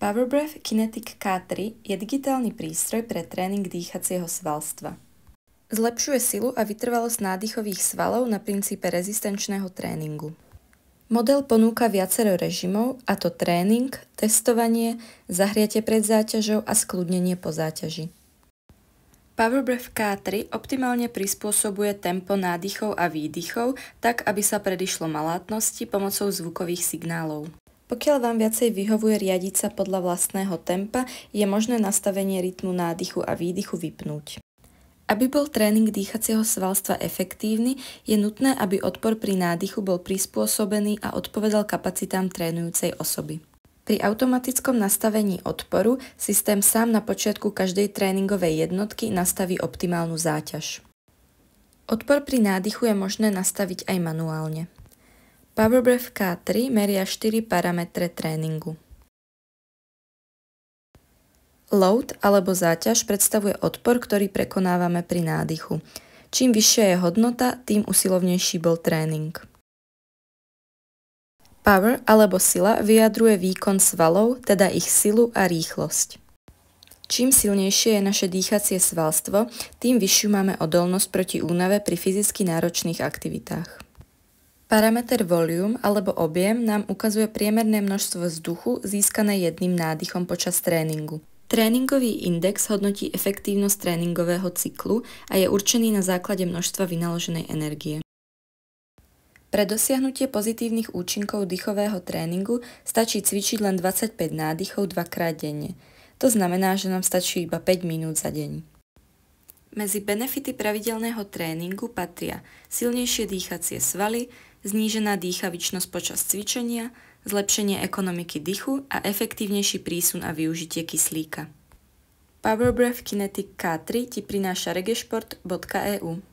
PowerBreath Kinetic K3 je digitálny prístroj pre tréning dýchacieho svalstva. Zlepšuje silu a vytrvalosť nádychových svalov na princípe rezistenčného tréningu. Model ponúka viacero režimov, a to tréning, testovanie, zahriatie pred záťažou a skľudnenie po záťaži. PowerBreath K3 optimálne prispôsobuje tempo nádychov a výdychov tak, aby sa predišlo malátnosti pomocou zvukových signálov. Pokiaľ vám viacej vyhovuje riadiť sa podľa vlastného tempa, je možné nastavenie rytmu nádychu a výdychu vypnúť. Aby bol tréning dýchacieho svalstva efektívny, je nutné, aby odpor pri nádychu bol prispôsobený a odpovedal kapacitám trénujúcej osoby. Pri automatickom nastavení odporu systém sám na počiatku každej tréningovej jednotky nastaví optimálnu záťaž. Odpor pri nádychu je možné nastaviť aj manuálne. PowerBreath K3 meria 4 parametre tréningu. Load alebo záťaž predstavuje odpor, ktorý prekonávame pri nádychu. Čím vyššia je hodnota, tým usilovnejší bol tréning. Power alebo sila vyjadruje výkon svalov, teda ich silu a rýchlosť. Čím silnejšie je naše dýchacie svalstvo, tým vyššiu máme odolnosť proti únave pri fyzicky náročných aktivitách. Parameter volume alebo objem nám ukazuje priemerné množstvo vzduchu získané jedným nádychom počas tréningu. Tréningový index hodnotí efektívnosť tréningového cyklu a je určený na základe množstva vynaloženej energie. Pre dosiahnutie pozitívnych účinkov dýchového tréningu stačí cvičiť len 25 nádychov dvakrát denne. To znamená, že nám stačí iba 5 minút za deň. Medzi benefity pravidelného tréningu patria silnejšie dýchacie svaly, znížená dýchavičnosť počas cvičenia, zlepšenie ekonomiky dychu a efektívnejší prísun a využitie kyslíka. PowerBreath Kinetic K3 ti prináša reggaesport.eu